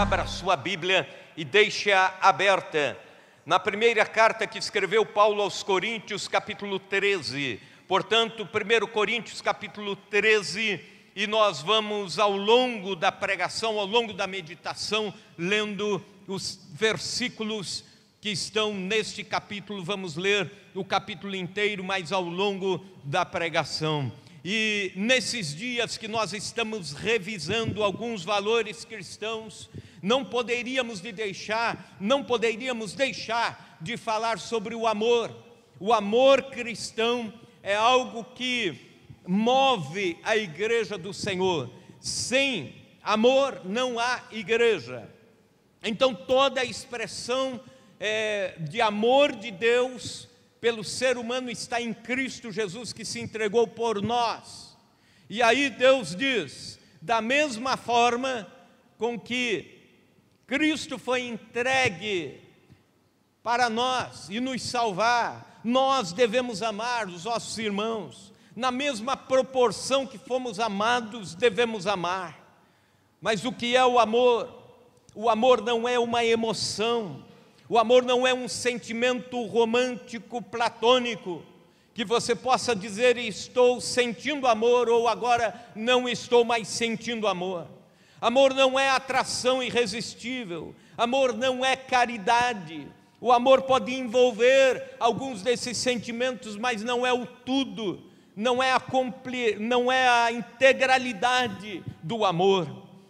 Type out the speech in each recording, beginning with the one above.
Abra sua Bíblia e deixe-a aberta na primeira carta que escreveu Paulo aos Coríntios, capítulo 13. Portanto, 1 Coríntios, capítulo 13, e nós vamos ao longo da pregação, ao longo da meditação, lendo os versículos que estão neste capítulo. Vamos ler o capítulo inteiro, mas ao longo da pregação. E nesses dias que nós estamos revisando alguns valores cristãos, não poderíamos deixar de falar sobre o amor. O amor cristão é algo que move a igreja do Senhor. Sem amor não há igreja. Então toda a expressão de amor de Deus pelo ser humano está em Cristo Jesus, que se entregou por nós. E aí Deus diz, da mesma forma com que Cristo foi entregue para nós e nos salvar, nós devemos amar os nossos irmãos, na mesma proporção que fomos amados, devemos amar. Mas o que é o amor? O amor não é uma emoção, o amor não é um sentimento romântico, platônico, que você possa dizer, estou sentindo amor, ou agora não estou mais sentindo amor. Amor não é atração irresistível, amor não é caridade. O amor pode envolver alguns desses sentimentos, mas não é o tudo, não é a integralidade do amor.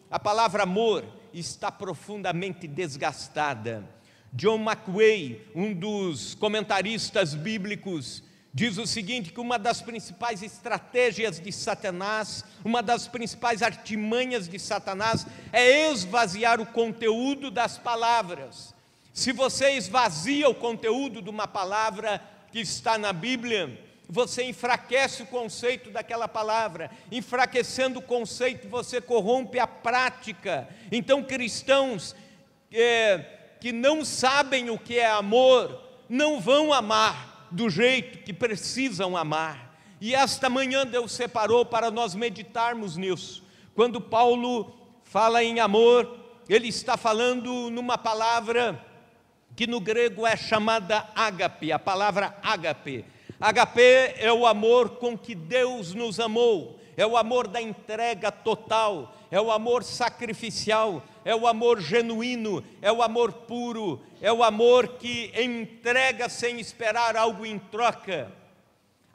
A palavra amor está profundamente desgastada. John McWay, um dos comentaristas bíblicos, diz o seguinte, que uma das principais estratégias de Satanás, uma das principais artimanhas de Satanás é esvaziar o conteúdo das palavras. Se você esvazia o conteúdo de uma palavra que está na Bíblia, você enfraquece o conceito daquela palavra. Enfraquecendo o conceito, você corrompe a prática. Então, cristãos que não sabem o que é amor, não vão amar do jeito que precisam amar. E esta manhã Deus separou para nós meditarmos nisso. Quando Paulo fala em amor, ele está falando numa palavra que no grego é chamada ágape, a palavra ágape. Ágape é o amor com que Deus nos amou, é o amor da entrega total, é o amor sacrificial, é o amor genuíno, é o amor puro, é o amor que entrega sem esperar algo em troca.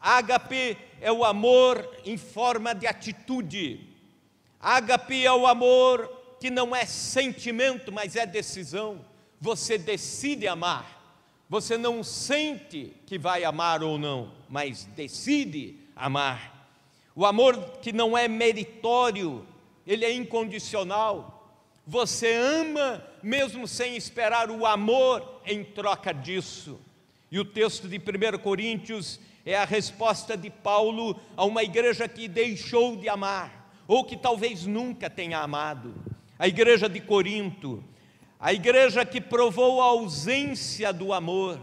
Ágape é o amor em forma de atitude. Ágape é o amor que não é sentimento, mas é decisão. Você decide amar. Você não sente que vai amar ou não, mas decide amar. O amor que não é meritório, ele é incondicional. Você ama mesmo sem esperar o amor em troca disso. E o texto de 1 Coríntios é a resposta de Paulo a uma igreja que deixou de amar, ou que talvez nunca tenha amado. A igreja de Corinto, a igreja que provou a ausência do amor.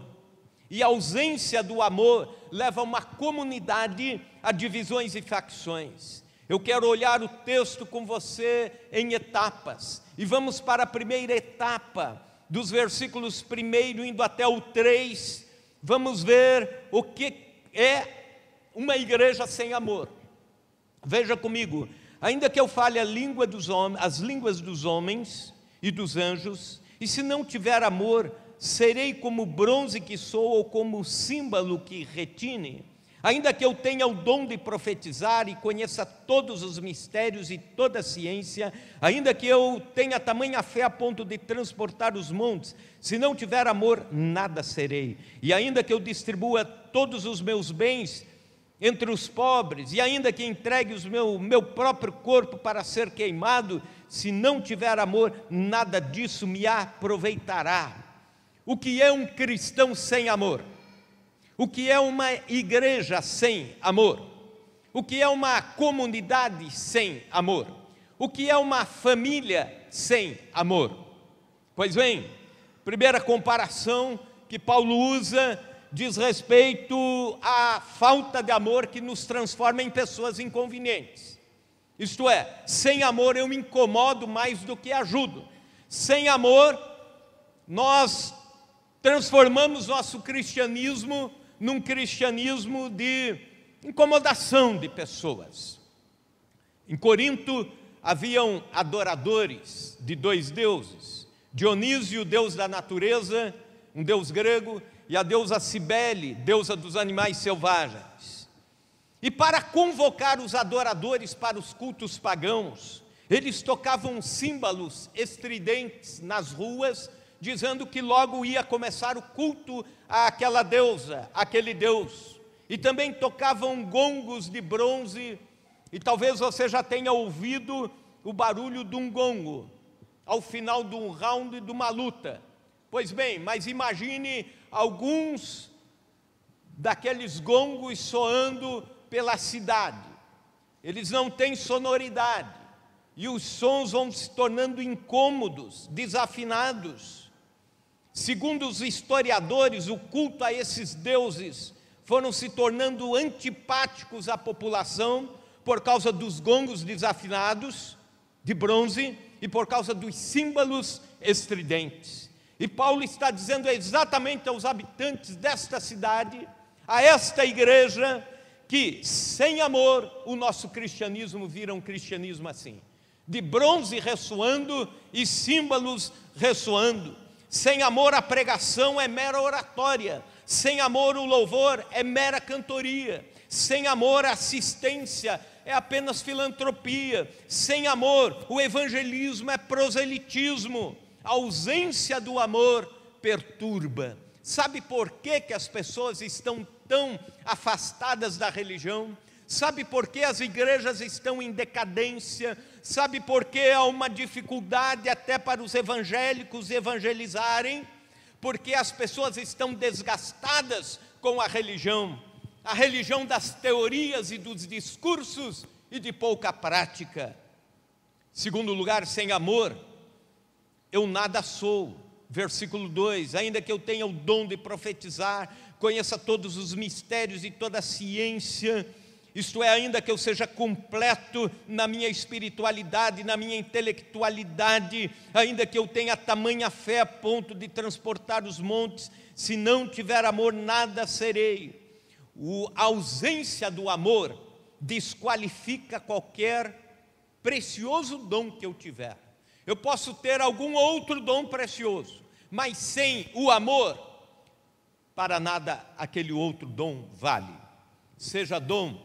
E a ausência do amor leva uma comunidade a divisões e facções. Eu quero olhar o texto com você em etapas. E vamos para a primeira etapa, dos versículos 1 indo até o 3. Vamos ver o que é uma igreja sem amor. Veja comigo, ainda que eu fale as línguas dos homens e dos anjos, e se não tiver amor, serei como o bronze que sou, ou como o símbolo que retine. Ainda que eu tenha o dom de profetizar e conheça todos os mistérios e toda a ciência, ainda que eu tenha tamanha fé a ponto de transportar os montes, se não tiver amor, nada serei. E ainda que eu distribua todos os meus bens entre os pobres, e ainda que entregue o meu próprio corpo para ser queimado, se não tiver amor, nada disso me aproveitará. O que é um cristão sem amor? O que é uma igreja sem amor? O que é uma comunidade sem amor? O que é uma família sem amor? Pois bem, primeira comparação que Paulo usa diz respeito à falta de amor que nos transforma em pessoas inconvenientes. Isto é, sem amor eu me incomodo mais do que ajudo. Sem amor, nós transformamos nosso cristianismo num cristianismo de incomodação de pessoas. Em Corinto haviam adoradores de dois deuses: Dionísio, deus da natureza, um deus grego, e a deusa Cibele, deusa dos animais selvagens. E para convocar os adoradores para os cultos pagãos, eles tocavam símbolos estridentes nas ruas, dizendo que logo ia começar o culto àquela deusa, àquele deus. E também tocavam gongos de bronze, e talvez você já tenha ouvido o barulho de um gongo ao final de um round de uma luta. Pois bem, mas imagine alguns daqueles gongos soando pela cidade. Eles não têm sonoridade, e os sons vão se tornando incômodos, desafinados. Segundo os historiadores, o culto a esses deuses foram se tornando antipáticos à população por causa dos gongos desafinados de bronze e por causa dos símbolos estridentes. E Paulo está dizendo exatamente aos habitantes desta cidade, a esta igreja, que sem amor o nosso cristianismo vira um cristianismo assim, de bronze ressoando e símbolos ressoando. Sem amor a pregação é mera oratória, sem amor o louvor é mera cantoria, sem amor a assistência é apenas filantropia, sem amor o evangelismo é proselitismo. A ausência do amor perturba. Sabe por que as pessoas estão tão afastadas da religião? Sabe por que as igrejas estão em decadência? Sabe por que há uma dificuldade até para os evangélicos evangelizarem? Porque as pessoas estão desgastadas com a religião das teorias e dos discursos e de pouca prática. Segundo lugar, sem amor, eu nada sou. Versículo 2, ainda que eu tenha o dom de profetizar, conheça todos os mistérios e toda a ciência, isto é, ainda que eu seja completo na minha espiritualidade, na minha intelectualidade, ainda que eu tenha tamanha fé a ponto de transportar os montes, se não tiver amor, nada serei. A ausência do amor desqualifica qualquer precioso dom que eu tiver. Eu posso ter algum outro dom precioso, mas sem o amor, para nada aquele outro dom vale. Seja dom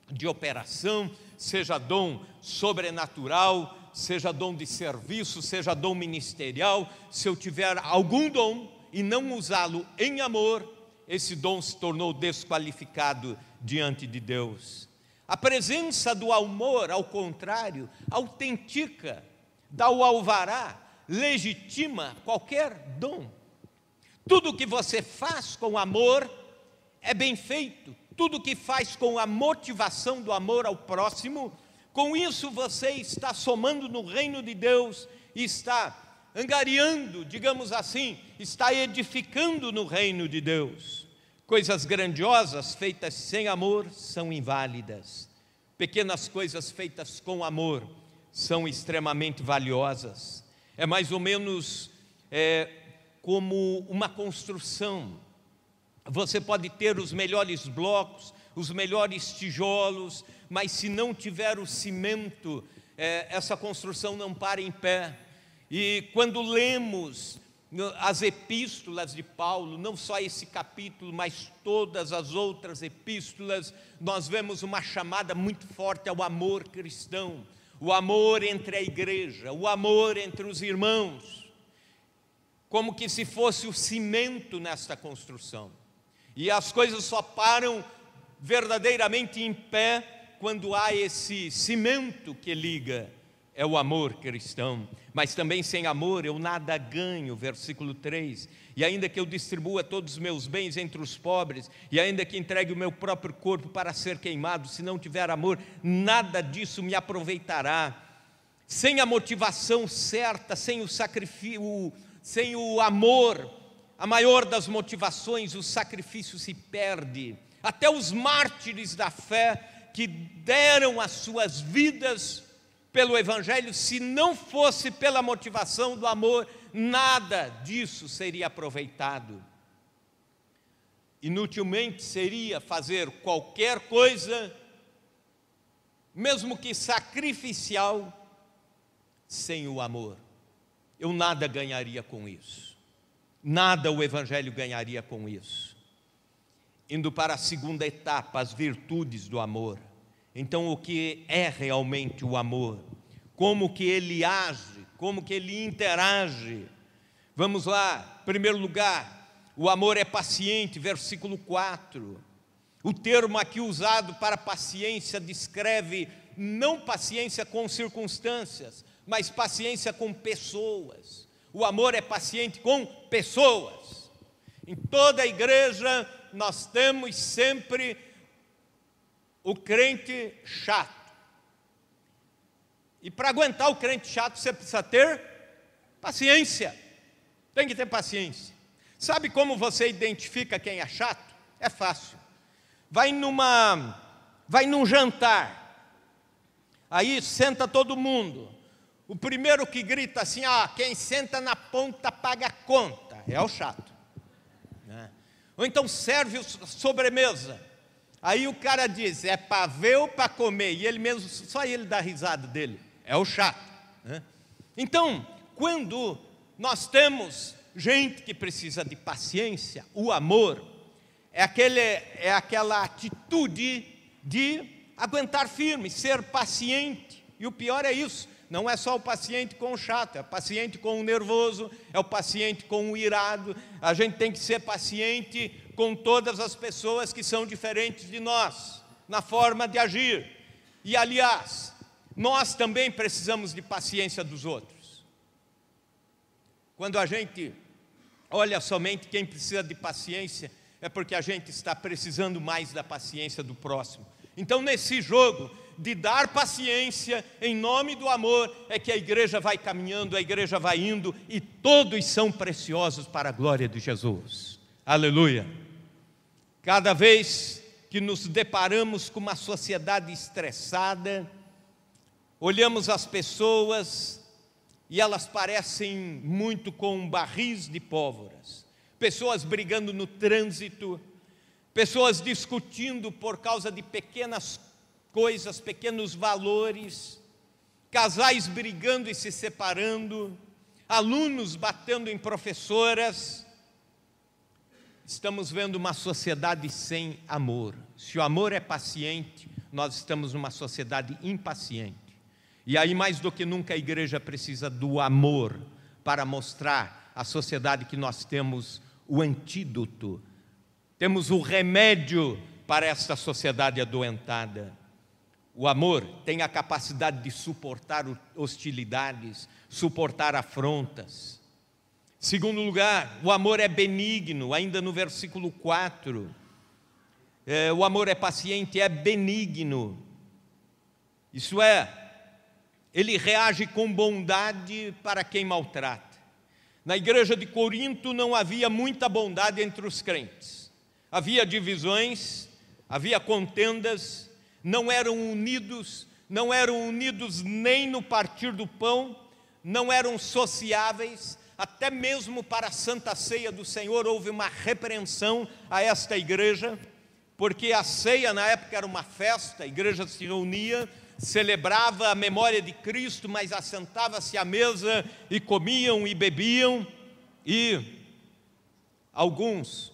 de operação, seja dom sobrenatural, seja dom de serviço, seja dom ministerial. Se eu tiver algum dom e não usá-lo em amor, esse dom se tornou desqualificado diante de Deus. A presença do amor, ao contrário, autentica, dá o alvará, legitima qualquer dom. Tudo que você faz com amor é bem feito. Tudo que faz com a motivação do amor ao próximo, com isso você está somando no reino de Deus, está angariando, digamos assim, está edificando no reino de Deus. Coisas grandiosas feitas sem amor são inválidas. Pequenas coisas feitas com amor são extremamente valiosas. É mais ou menos como uma construção. Você pode ter os melhores blocos, os melhores tijolos, mas se não tiver o cimento, essa construção não para em pé. E quando lemos as epístolas de Paulo, não só esse capítulo, mas todas as outras epístolas, nós vemos uma chamada muito forte ao amor cristão, o amor entre a igreja, o amor entre os irmãos, como que se fosse o cimento nesta construção. E as coisas só param verdadeiramente em pé quando há esse cimento que liga, é o amor cristão. Mas também sem amor eu nada ganho, versículo 3, e ainda que eu distribua todos os meus bens entre os pobres, e ainda que entregue o meu próprio corpo para ser queimado, se não tiver amor, nada disso me aproveitará. Sem a motivação certa, sem o sacrifício, sem o amor, a maior das motivações, o sacrifício se perde. Até os mártires da fé que deram as suas vidas pelo Evangelho, se não fosse pela motivação do amor, nada disso seria aproveitado. Inutilmente seria fazer qualquer coisa, mesmo que sacrificial, sem o amor. Eu nada ganharia com isso. Nada o Evangelho ganharia com isso. Indo para a segunda etapa, as virtudes do amor. Então, o que é realmente o amor? Como que ele age? Como que ele interage? Vamos lá, em primeiro lugar, o amor é paciente, versículo 4. O termo aqui usado para paciência descreve não paciência com circunstâncias, mas paciência com pessoas. O amor é paciente com pessoas. Em toda a igreja nós temos sempre o crente chato. E para aguentar o crente chato você precisa ter paciência. Tem que ter paciência. Sabe como você identifica quem é chato? É fácil. Vai num jantar, aí senta todo mundo. O primeiro que grita assim, quem senta na ponta paga a conta, é o chato. Ou então serve sobremesa. Aí o cara diz, é para ver ou para comer? E ele mesmo, só ele dá risada dele. É o chato. Então, quando nós temos gente que precisa de paciência, o amor é aquela atitude de aguentar firme, ser paciente. E o pior é isso. Não é só o paciente com o chato, é o paciente com o nervoso, é o paciente com o irado. A gente tem que ser paciente com todas as pessoas que são diferentes de nós, na forma de agir. E, aliás, nós também precisamos de paciência dos outros. Quando a gente olha somente quem precisa de paciência, é porque a gente está precisando mais da paciência do próximo. Então, nesse jogo de dar paciência em nome do amor, é que a igreja vai caminhando, a igreja vai indo, e todos são preciosos para a glória de Jesus. Aleluia! Cada vez que nos deparamos com uma sociedade estressada, olhamos as pessoas e elas parecem muito com barris de pólvoras. Pessoas brigando no trânsito, pessoas discutindo por causa de pequenas coisas, pequenos valores, casais brigando e se separando, alunos batendo em professoras. Estamos vendo uma sociedade sem amor. Se o amor é paciente, nós estamos numa sociedade impaciente. E aí, mais do que nunca, a igreja precisa do amor para mostrar à sociedade que nós temos o antídoto, temos o remédio para esta sociedade adoentada. O amor tem a capacidade de suportar hostilidades, suportar afrontas. Segundo lugar, o amor é benigno, ainda no versículo 4. O amor é paciente, é benigno. Isso é, ele reage com bondade para quem maltrata. Na igreja de Corinto não havia muita bondade entre os crentes. Havia divisões, havia contendas, não eram unidos nem no partir do pão, não eram sociáveis. Até mesmo para a Santa Ceia do Senhor houve uma repreensão a esta igreja, porque a ceia na época era uma festa, a igreja se reunia, celebrava a memória de Cristo, mas assentava-se à mesa e comiam e bebiam, e alguns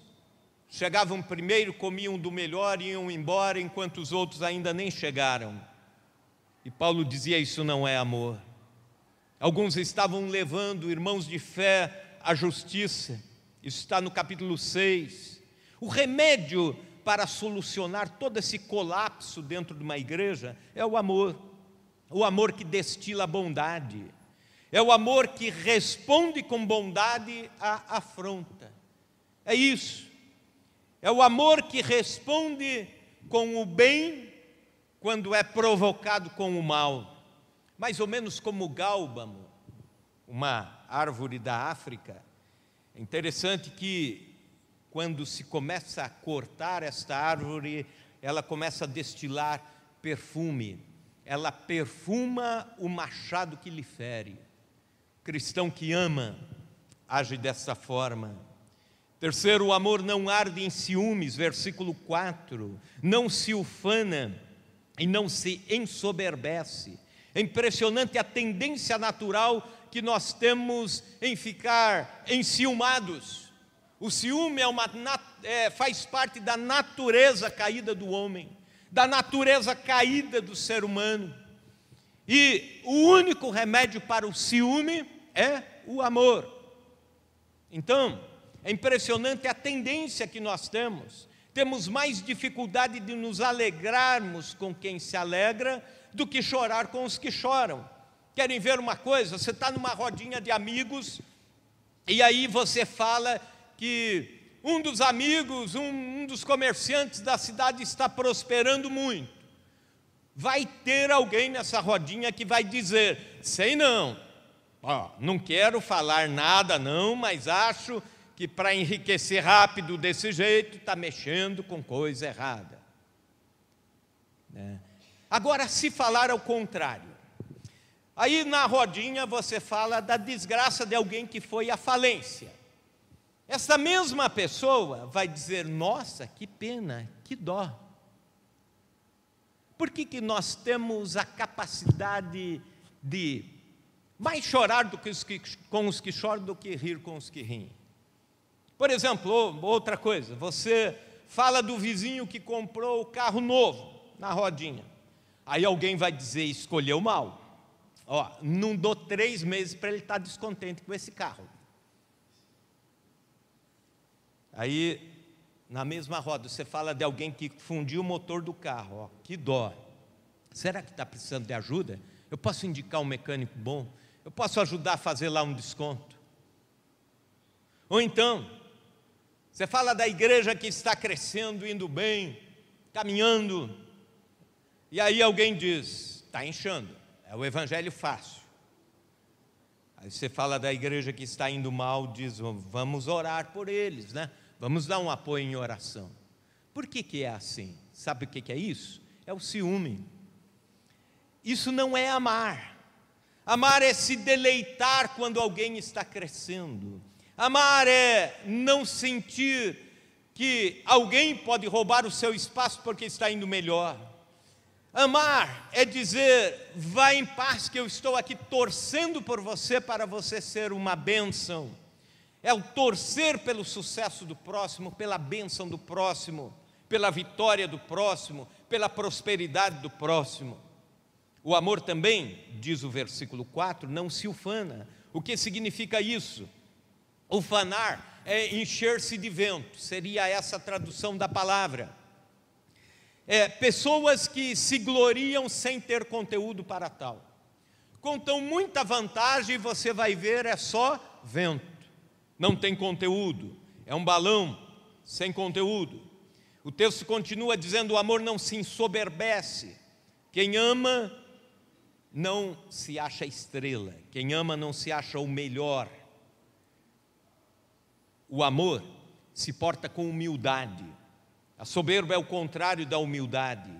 chegavam primeiro, comiam do melhor e iam embora, enquanto os outros ainda nem chegaram. E Paulo dizia, isso não é amor. Alguns estavam levando, irmãos de fé, à justiça. Isso está no capítulo 6. O remédio para solucionar todo esse colapso dentro de uma igreja é o amor. O amor que destila a bondade. É o amor que responde com bondade à afronta. É isso. É o amor que responde com o bem quando é provocado com o mal. Mais ou menos como o gálbano, uma árvore da África. É interessante que quando se começa a cortar esta árvore, ela começa a destilar perfume. ela perfuma o machado que lhe fere. Cristão que ama, age dessa forma. Terceiro, o amor não arde em ciúmes, versículo 4, não se ufana e não se ensoberbece. É impressionante a tendência natural que nós temos em ficar enciumados. O ciúme faz parte da natureza caída do homem, da natureza caída do ser humano. E o único remédio para o ciúme é o amor. Então, é impressionante a tendência que nós temos. Temos mais dificuldade de nos alegrarmos com quem se alegra do que chorar com os que choram. Querem ver uma coisa? Você está numa rodinha de amigos e aí você fala que um dos amigos, um dos comerciantes da cidade está prosperando muito. Vai ter alguém nessa rodinha que vai dizer: sei não, não quero falar nada não, mas acho que para enriquecer rápido desse jeito está mexendo com coisa errada. Agora, se falar ao contrário, aí na rodinha você fala da desgraça de alguém que foi à falência. Essa mesma pessoa vai dizer: nossa, que pena, que dó. Por que nós temos a capacidade de mais chorar com os que choram do que rir com os que riem? Por exemplo, outra coisa, você fala do vizinho que comprou o carro novo na rodinha. Aí alguém vai dizer: escolheu mal. Não dou 3 meses para ele estar descontente com esse carro. Aí, na mesma roda, você fala de alguém que fundiu o motor do carro. Que dó. Será que está precisando de ajuda? Eu posso indicar um mecânico bom? Eu posso ajudar a fazer lá um desconto? Ou então, você fala da igreja que está crescendo, indo bem, caminhando, e aí alguém diz: está inchando, é o evangelho fácil. Aí você fala da igreja que está indo mal, diz: vamos orar por eles, né? Vamos dar um apoio em oração. Por que é assim? Sabe o que é isso? É o ciúme. Isso não é amar. Amar é se deleitar quando alguém está crescendo. Amar é não sentir que alguém pode roubar o seu espaço porque está indo melhor. Amar é dizer: vá em paz que eu estou aqui torcendo por você para você ser uma bênção. É o torcer pelo sucesso do próximo, pela bênção do próximo, pela vitória do próximo, pela prosperidade do próximo. O amor também, diz o versículo 4, não se ufana. O que significa isso? Ufanar é encher-se de vento, seria essa a tradução da palavra. Pessoas que se gloriam sem ter conteúdo para tal. Contam muita vantagem e você vai ver, é só vento. Não tem conteúdo, é um balão sem conteúdo. O texto continua dizendo: o amor não se ensoberbece. Quem ama não se acha estrela, quem ama não se acha o melhor. O amor se porta com humildade. A soberba é o contrário da humildade.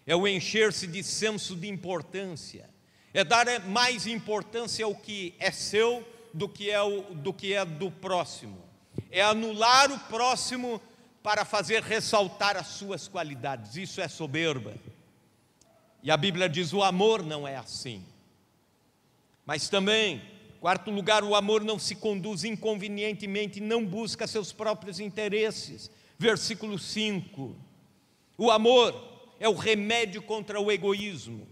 É o encher-se de senso de importância. É dar mais importância ao que é seu do que é do próximo. É anular o próximo para fazer ressaltar as suas qualidades. Isso é soberba. E a Bíblia diz: o amor não é assim. Mas também, quarto lugar, o amor não se conduz inconvenientemente, não busca seus próprios interesses. Versículo 5. O amor é o remédio contra o egoísmo.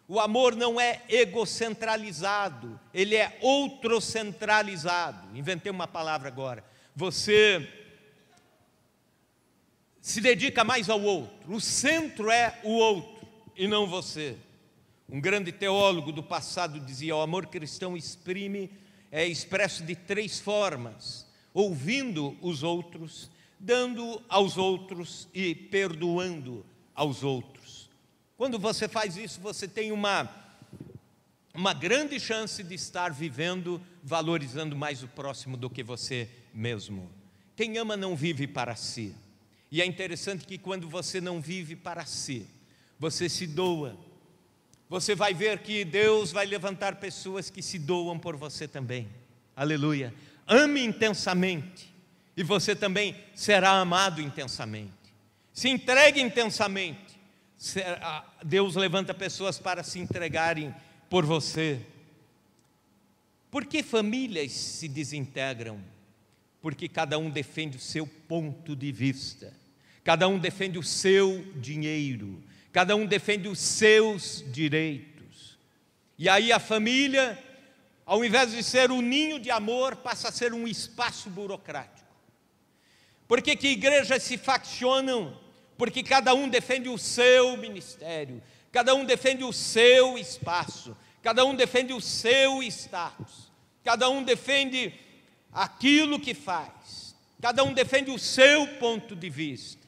O amor não é egocentralizado, ele é outrocentralizado. Inventei uma palavra agora. Você se dedica mais ao outro. O centro é o outro e não você. Um grande teólogo do passado dizia: o amor cristão é expresso de 3 formas: ouvindo os outros, dando aos outros e perdoando aos outros. Quando você faz isso, você tem uma grande chance de estar vivendo, valorizando mais o próximo do que você mesmo. Quem ama não vive para si. E é interessante que quando você não vive para si, você se doa. você vai ver que Deus vai levantar pessoas que se doam por você também. Aleluia. Ame intensamente e você também será amado intensamente. Se entregue intensamente. Deus levanta pessoas para se entregarem por você. Por que famílias se desintegram? Porque cada um defende o seu ponto de vista. Cada um defende o seu dinheiro. Cada um defende os seus direitos. E aí a família, ao invés de ser um ninho de amor, passa a ser um espaço burocrático. Por que que igrejas se faccionam? Porque cada um defende o seu ministério, cada um defende o seu espaço, cada um defende o seu status, cada um defende aquilo que faz, cada um defende o seu ponto de vista.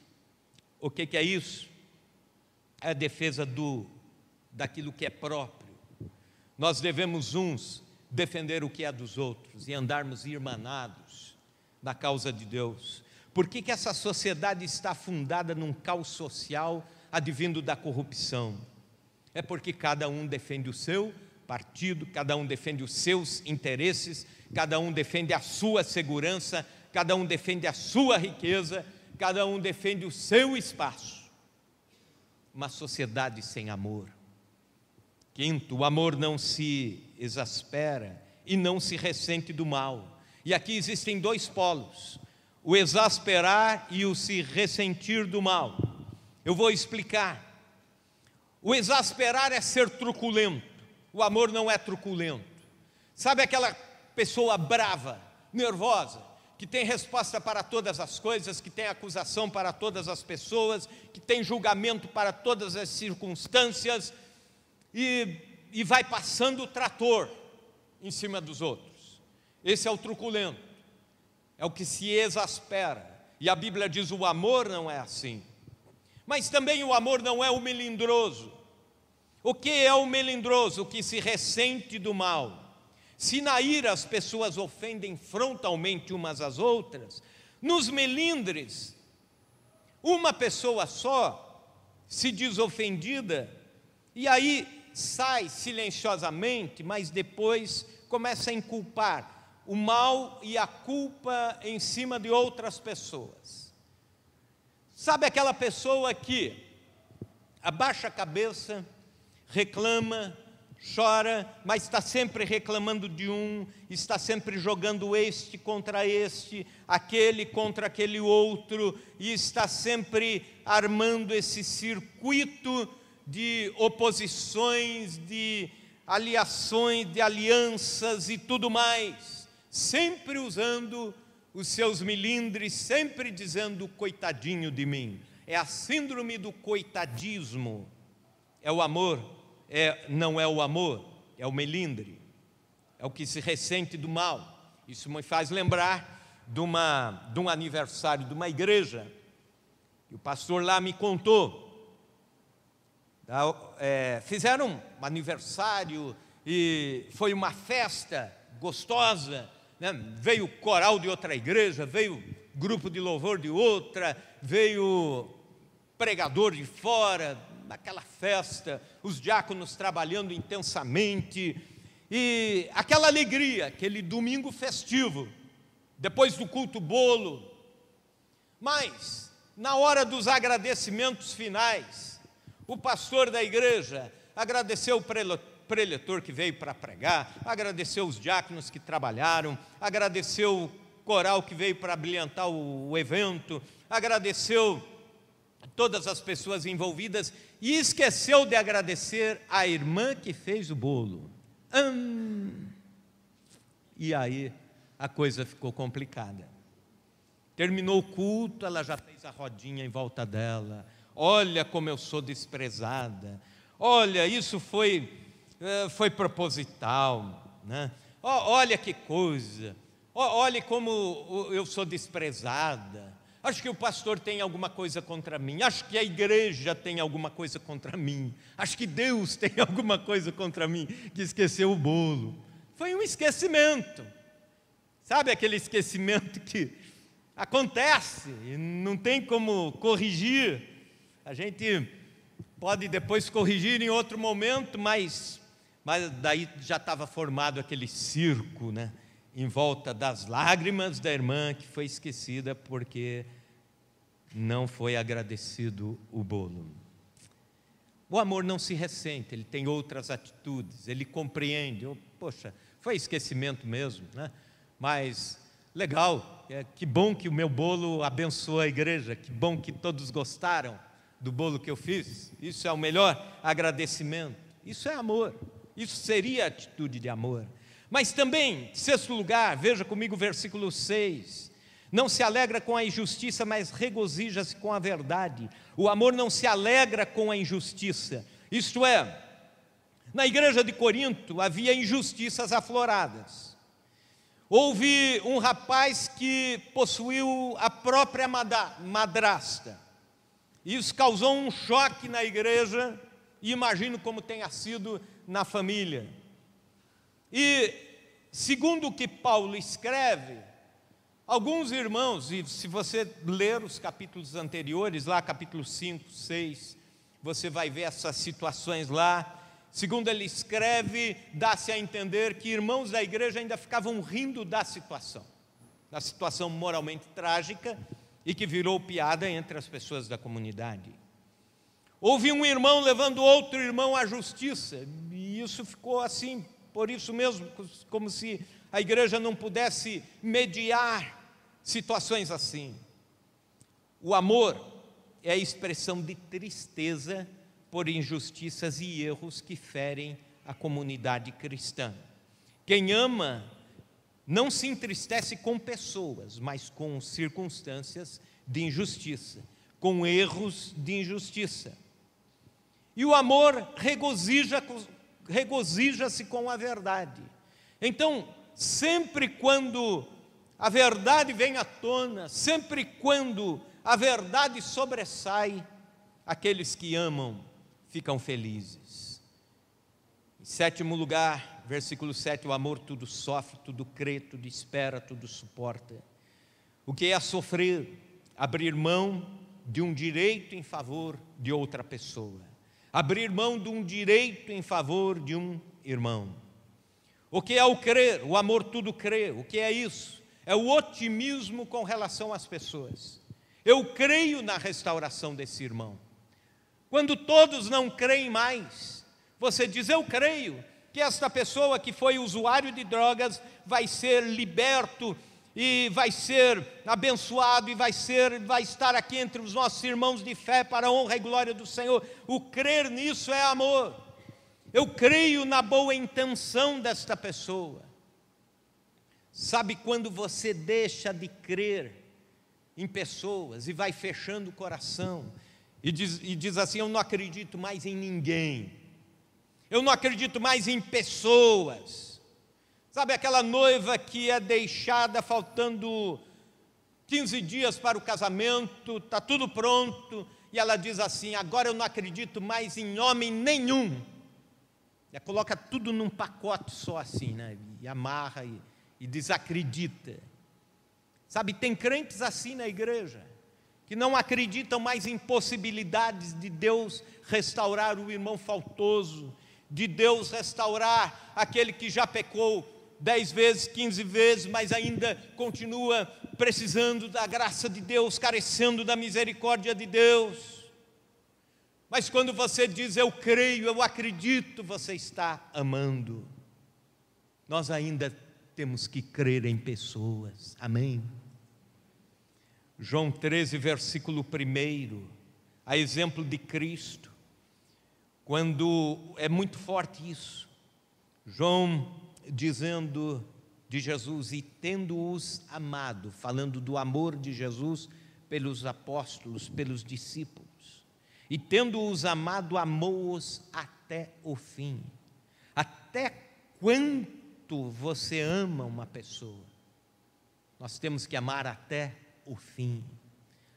O que é isso? É a defesa daquilo que é próprio. Nós devemos uns defender o que é dos outros e andarmos irmanados na causa de Deus. Por que essa sociedade está fundada num caos social advindo da corrupção? É porque cada um defende o seu partido, cada um defende os seus interesses, cada um defende a sua segurança, cada um defende a sua riqueza, cada um defende o seu espaço. Uma sociedade sem amor. Quinto, o amor não se exaspera e não se ressente do mal. E aqui existem dois polos: o exasperar e o se ressentir do mal. Eu vou explicar. O exasperar é ser truculento. O amor não é truculento. Sabe aquela pessoa brava, nervosa, que tem resposta para todas as coisas, que tem acusação para todas as pessoas, que tem julgamento para todas as circunstâncias e vai passando o trator em cima dos outros? Esse é o truculento. É o que se exaspera. E a Bíblia diz: o amor não é assim. Mas também o amor não é o melindroso. O que é o melindroso? O que se ressente do mal. Se na ira as pessoas ofendem frontalmente umas às outras, nos melindres, uma pessoa só se diz ofendida e aí sai silenciosamente, mas depois começa a inculpar o mal e a culpa em cima de outras pessoas. Sabe aquela pessoa que abaixa a cabeça, reclama, chora, mas está sempre reclamando de um, está sempre jogando este contra este, aquele contra aquele outro, e está sempre armando esse circuito de oposições, de aliações, de alianças e tudo mais, sempre usando os seus melindres, sempre dizendo: coitadinho de mim. É a síndrome do coitadismo. É o amor. Não é o amor, é o melindre, é o que se ressente do mal. Isso me faz lembrar de um aniversário de uma igreja, e o pastor lá me contou. Fizeram um aniversário e foi uma festa gostosa, né? Veio coral de outra igreja, veio grupo de louvor de outra, veio pregador de fora. Naquela festa, os diáconos trabalhando intensamente, e aquela alegria, aquele domingo festivo, depois do culto bolo. Mas, na hora dos agradecimentos finais, o pastor da igreja agradeceu o preletor que veio para pregar, agradeceu os diáconos que trabalharam, agradeceu o coral que veio para brilhantar o evento, agradeceu todas as pessoas envolvidas e esqueceu de agradecer a irmã que fez o bolo. E aí a coisa ficou complicada. Terminou o culto, ela já fez a rodinha em volta dela. Olha como eu sou desprezada. Olha, isso foi proposital, né? Olha que coisa. Olha como eu sou desprezada. Acho que o pastor tem alguma coisa contra mim. Acho que a igreja tem alguma coisa contra mim. Acho que Deus tem alguma coisa contra mim, que esqueceu o bolo. Foi um esquecimento. Sabe aquele esquecimento que acontece e não tem como corrigir? A gente pode depois corrigir em outro momento, mas daí já estava formado aquele circo, né, em volta das lágrimas da irmã que foi esquecida porque não foi agradecido o bolo. O amor não se ressente, ele tem outras atitudes, ele compreende. Poxa, foi esquecimento mesmo, né? Mas legal, que bom que o meu bolo abençoou a igreja, que bom que todos gostaram do bolo que eu fiz. Isso é o melhor agradecimento. Isso é amor, isso seria atitude de amor. Mas também, em sexto lugar, veja comigo o versículo 6. Não se alegra com a injustiça, mas regozija-se com a verdade. O amor não se alegra com a injustiça. Isto é, na igreja de Corinto havia injustiças afloradas. Houve um rapaz que possuiu a própria madrasta. Isso causou um choque na igreja, e imagino como tenha sido na família. E, segundo o que Paulo escreve, alguns irmãos, e se você ler os capítulos anteriores, lá capítulo 5, 6, você vai ver essas situações lá. Segundo ele escreve, dá-se a entender que irmãos da igreja ainda ficavam rindo da situação moralmente trágica, e que virou piada entre as pessoas da comunidade. Houve um irmão levando outro irmão à justiça, e isso ficou assim, por isso mesmo, como se a igreja não pudesse mediar situações assim. O amor é a expressão de tristeza por injustiças e erros que ferem a comunidade cristã. Quem ama não se entristece com pessoas, mas com circunstâncias de injustiça, com erros de injustiça. E o amor regozija-se com a verdade. Então, sempre quando a verdade vem à tona, sempre quando a verdade sobressai, aqueles que amam ficam felizes. Em sétimo lugar, versículo 7, o amor tudo sofre, tudo crê, tudo espera, tudo suporta. O que é sofrer? Abrir mão de um direito em favor de outra pessoa. Abrir mão de um direito em favor de um irmão. O que é o crer? O amor tudo crê. O que é isso? É o otimismo com relação às pessoas. Eu creio na restauração desse irmão. Quando todos não creem mais, você diz: eu creio que esta pessoa que foi usuário de drogas vai ser liberto e vai ser abençoado e vai estar aqui entre os nossos irmãos de fé para a honra e glória do Senhor. O crer nisso é amor. Eu creio na boa intenção desta pessoa. Sabe quando você deixa de crer em pessoas e vai fechando o coração e diz assim: eu não acredito mais em ninguém, eu não acredito mais em pessoas. Sabe aquela noiva que é deixada faltando 15 dias para o casamento, está tudo pronto, e ela diz assim: agora eu não acredito mais em homem nenhum. Ela coloca tudo num pacote só assim, né? E amarra e desacredita. Sabe, tem crentes assim na igreja, que não acreditam mais em possibilidades de Deus restaurar o irmão faltoso, de Deus restaurar aquele que já pecou 10 vezes, 15 vezes, mas ainda continua precisando da graça de Deus, carecendo da misericórdia de Deus. Mas quando você diz: eu creio, eu acredito, você está amando. Nós ainda temos que crer em pessoas, amém? João 13, versículo 1, a exemplo de Cristo, quando é muito forte isso, João dizendo de Jesus: e tendo-os amado, falando do amor de Jesus pelos apóstolos, pelos discípulos, e tendo-os amado, amou-os até o fim. Até quanto você ama uma pessoa? Nós temos que amar até o fim,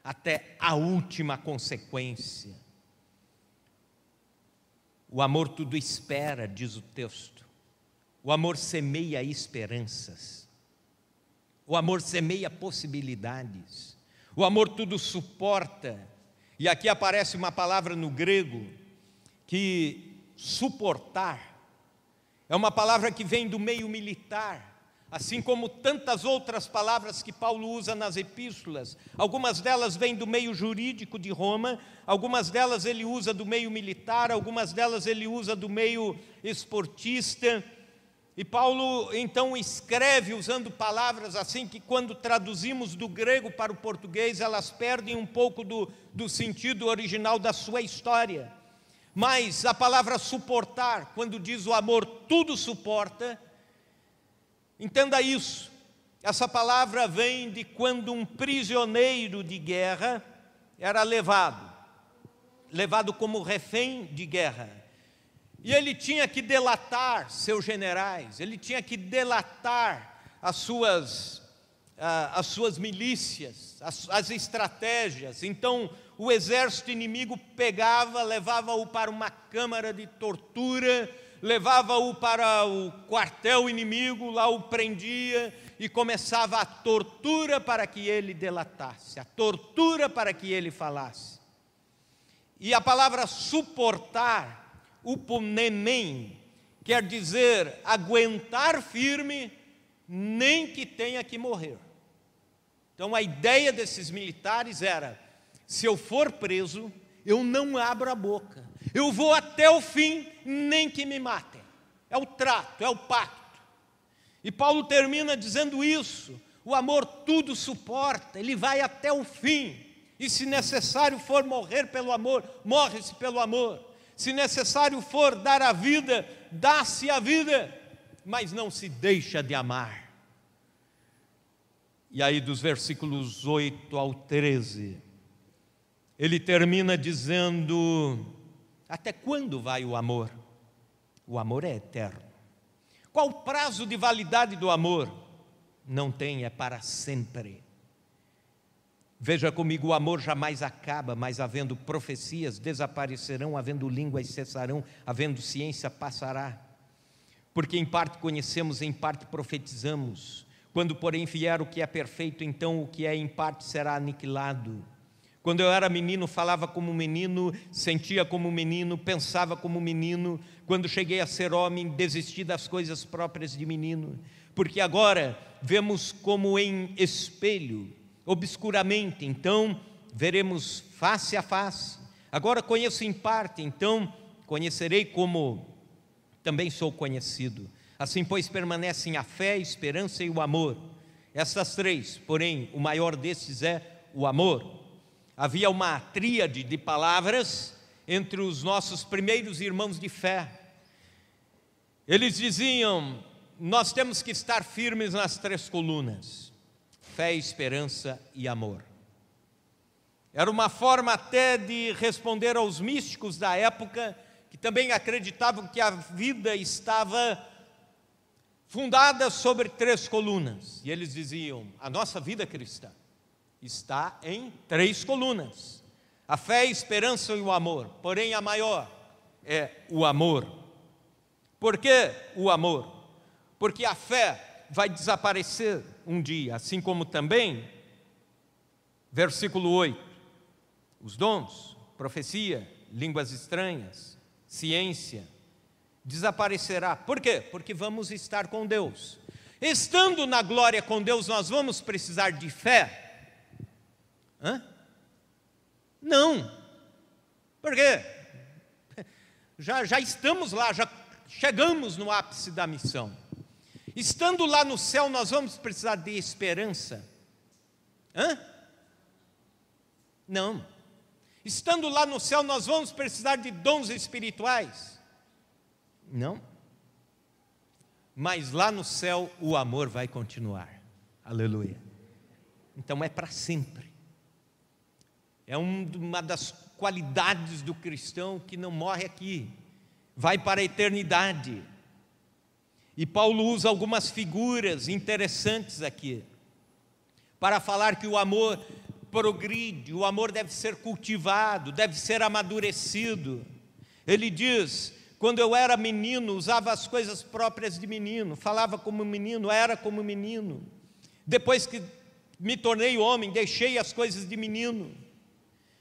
até a última consequência. O amor tudo espera, diz o texto. O amor semeia esperanças. O amor semeia possibilidades. O amor tudo suporta. E aqui aparece uma palavra no grego que suportar é uma palavra que vem do meio militar, assim como tantas outras palavras que Paulo usa nas epístolas. Algumas delas vêm do meio jurídico de Roma, algumas delas ele usa do meio militar, algumas delas ele usa do meio esportista. E Paulo então escreve usando palavras assim que, quando traduzimos do grego para o português, elas perdem um pouco do sentido original da sua história. Mas a palavra suportar, quando diz o amor tudo suporta, entenda isso. Essa palavra vem de quando um prisioneiro de guerra era levado como refém de guerra. E ele tinha que delatar seus generais, ele tinha que delatar as suas milícias, as estratégias. Então o exército inimigo pegava, levava-o para uma câmara de tortura, levava-o para o quartel inimigo, lá o prendia e começava a tortura para que ele delatasse, a tortura para que ele falasse. E a palavra suportar, uponemen, quer dizer aguentar firme, nem que tenha que morrer. Então a ideia desses militares era: se eu for preso, eu não abro a boca, eu vou até o fim, nem que me matem. É o trato, é o pacto. E Paulo termina dizendo isso: o amor tudo suporta, ele vai até o fim. E se necessário for morrer pelo amor, morre-se pelo amor. Se necessário for dar a vida, dá-se a vida, mas não se deixa de amar. E aí, dos versículos 8 ao 13, ele termina dizendo: até quando vai o amor? O amor é eterno. Qual o prazo de validade do amor? Não tem, é para sempre. Veja comigo, o amor jamais acaba, mas havendo profecias desaparecerão, havendo línguas cessarão, havendo ciência passará. Porque em parte conhecemos, em parte profetizamos. Quando porém vier o que é perfeito, então o que é em parte será aniquilado. Quando eu era menino, falava como menino, sentia como menino, pensava como menino. Quando cheguei a ser homem, desisti das coisas próprias de menino. Porque agora vemos como em espelho, obscuramente, então veremos face a face. Agora conheço em parte, então conhecerei como também sou conhecido. Assim, pois, permanecem a fé, a esperança e o amor. Essas três, porém, o maior destes é o amor. Havia uma tríade de palavras entre os nossos primeiros irmãos de fé. Eles diziam: nós temos que estar firmes nas três colunas: fé, esperança e amor. Era uma forma até de responder aos místicos da época, que também acreditavam que a vida estava fundada sobre três colunas. E eles diziam: a nossa vida cristã está em três colunas: a fé, a esperança e o amor. Porém, a maior é o amor. Por que o amor? Porque a fé vai desaparecer um dia, assim como também, versículo 8, os dons, profecia, línguas estranhas, ciência, desaparecerá. Por quê? Porque vamos estar com Deus. Estando na glória com Deus, nós vamos precisar de fé? Não. Por quê? Já estamos lá, já chegamos no ápice da missão. Estando lá no céu, nós vamos precisar de esperança? Não. Estando lá no céu, nós vamos precisar de dons espirituais? Não. Mas lá no céu, o amor vai continuar. Aleluia. Então é para sempre. É uma das qualidades do cristão que não morre aqui, vai para a eternidade. E Paulo usa algumas figuras interessantes aqui, para falar que o amor progride, o amor deve ser cultivado, deve ser amadurecido. Ele diz: quando eu era menino, usava as coisas próprias de menino, falava como menino, era como menino. Depois que me tornei homem, deixei as coisas de menino.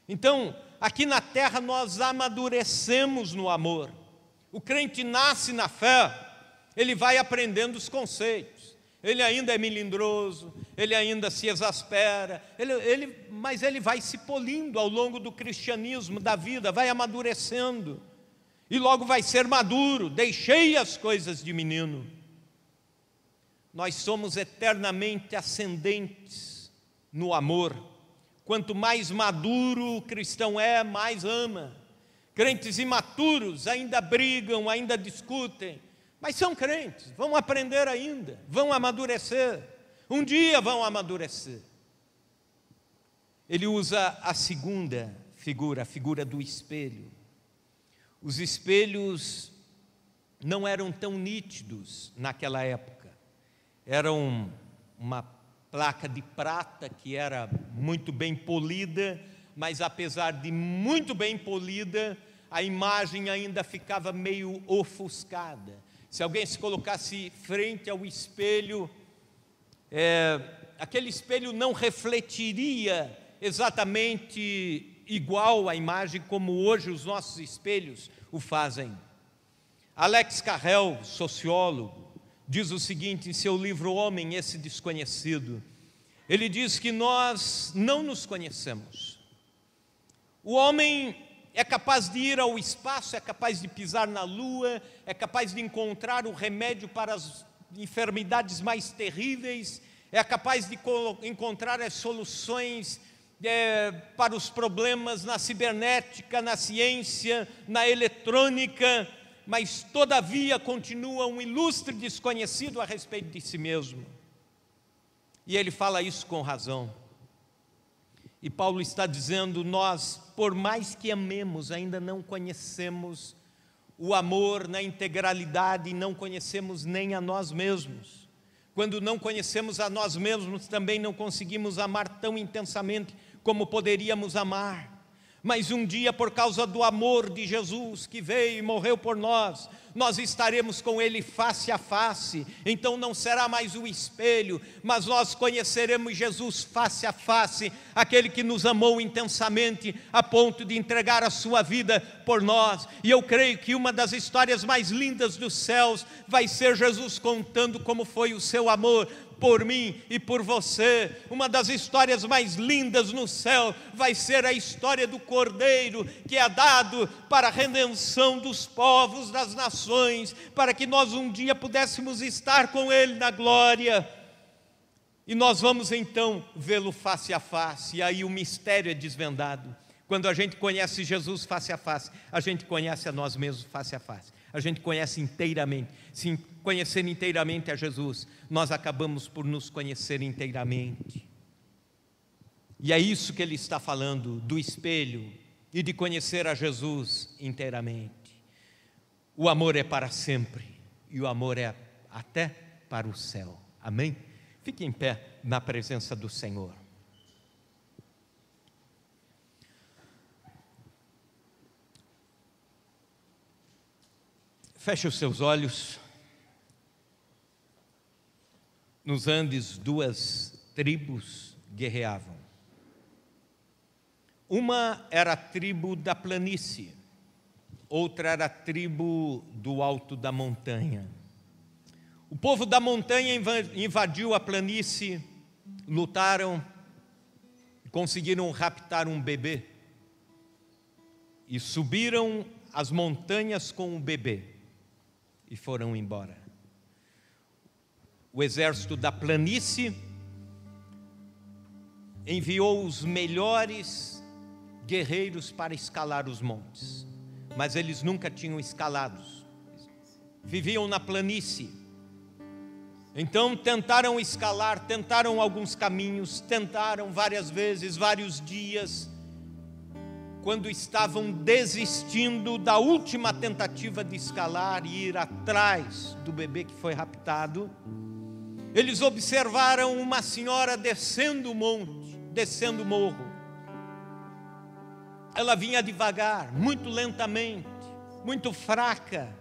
Então, Aqui na terra nós amadurecemos no amor. O crente nasce na fé, ele vai aprendendo os conceitos. Ele ainda é melindroso, ele ainda se exaspera, mas ele vai se polindo ao longo do cristianismo, da vida, vai amadurecendo. E logo vai ser maduro, deixei as coisas de menino. Nós somos eternamente ascendentes no amor. Quanto mais maduro o cristão é, mais ama. Crentes imaturos ainda brigam, ainda discutem, mas são crentes, vão aprender ainda, vão amadurecer. Um dia vão amadurecer. Ele usa a segunda figura, a figura do espelho. Os espelhos não eram tão nítidos naquela época. Eram uma placa de prata que era muito bem polida, mas apesar de muito bem polida, a imagem ainda ficava meio ofuscada. Se alguém se colocasse frente ao espelho, aquele espelho não refletiria exatamente igual à imagem como hoje os nossos espelhos o fazem. Alex Carrel, sociólogo, diz o seguinte em seu livro O Homem, esse Desconhecido. Ele diz que nós não nos conhecemos. O homem é capaz de ir ao espaço, é capaz de pisar na lua, é capaz de encontrar o remédio para as enfermidades mais terríveis, é capaz de encontrar as soluções para os problemas na cibernética, na ciência, na eletrônica, mas todavia continua um ilustre desconhecido a respeito de si mesmo. E ele fala isso com razão. E Paulo está dizendo, nós, por mais que amemos, ainda não conhecemos o amor na integralidade e não conhecemos nem a nós mesmos. Quando não conhecemos a nós mesmos, também não conseguimos amar tão intensamente como poderíamos amar. Mas um dia, por causa do amor de Jesus que veio e morreu por nós, nós estaremos com Ele face a face. Então não será mais o espelho, mas nós conheceremos Jesus face a face, aquele que nos amou intensamente a ponto de entregar a sua vida por nós. E eu creio que uma das histórias mais lindas dos céus vai ser Jesus contando como foi o seu amor por mim e por você. Uma das histórias mais lindas no céu vai ser a história do Cordeiro que é dado para a redenção dos povos, das nações, para que nós um dia pudéssemos estar com Ele na glória. E nós vamos então vê-lo face a face, e aí o mistério é desvendado. Quando a gente conhece Jesus face a face, a gente conhece a nós mesmos face a face. A gente conhece inteiramente. Se conhecer inteiramente a Jesus, nós acabamos por nos conhecer inteiramente. E é isso que ele está falando, do espelho e de conhecer a Jesus inteiramente. O amor é para sempre e o amor é até para o céu. Amém? Fique em pé na presença do Senhor. Feche os seus olhos. Nos Andes, duas tribos guerreavam. Uma era a tribo da planície, outra era a tribo do alto da montanha. O povo da montanha invadiu a planície, lutaram, conseguiram raptar um bebê e subiram as montanhas com o bebê e foram embora. O exército da planície enviou os melhores guerreiros para escalar os montes, mas eles nunca tinham escalado, viviam na planície. Então tentaram escalar, tentaram alguns caminhos, tentaram várias vezes, vários dias. Quando estavam desistindo da última tentativa de escalar e ir atrás do bebê que foi raptado, eles observaram uma senhora descendo o monte, descendo o morro. Ela vinha devagar, muito lentamente, muito fraca,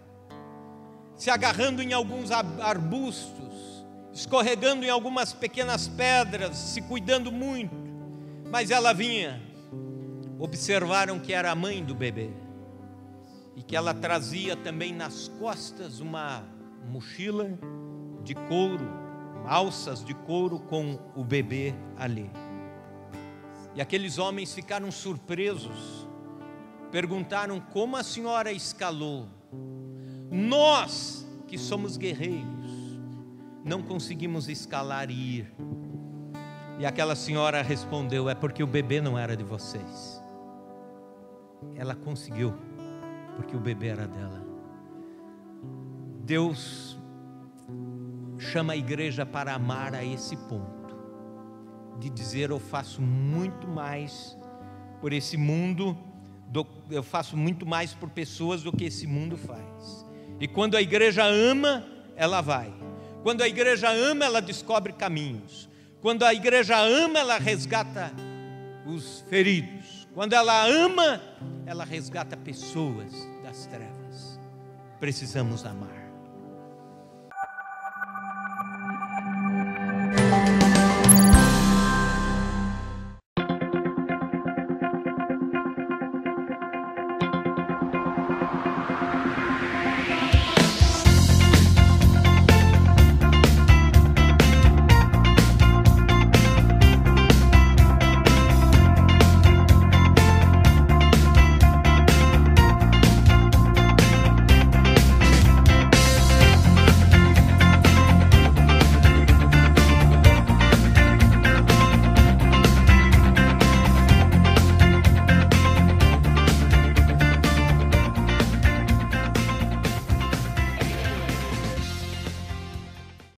se agarrando em alguns arbustos, escorregando em algumas pequenas pedras, se cuidando muito, mas ela vinha. observaram que era a mãe do bebê e que ela trazia também nas costas uma mochila de couro, alças de couro com o bebê ali. E aqueles homens ficaram surpresos, perguntaram: como a senhora escalou? Nós, que somos guerreiros, não conseguimos escalar e ir. E aquela senhora respondeu: é porque o bebê não era de vocês. Ela conseguiu, porque o bebê era dela. Deus chama a igreja para amar a esse ponto, de dizer: eu faço muito mais por esse mundo, eu faço muito mais por pessoas do que esse mundo faz. E quando a igreja ama, ela vai. Quando a igreja ama, ela descobre caminhos. Quando a igreja ama, ela resgata os feridos. Quando ela ama, ela resgata pessoas das trevas. Precisamos amar.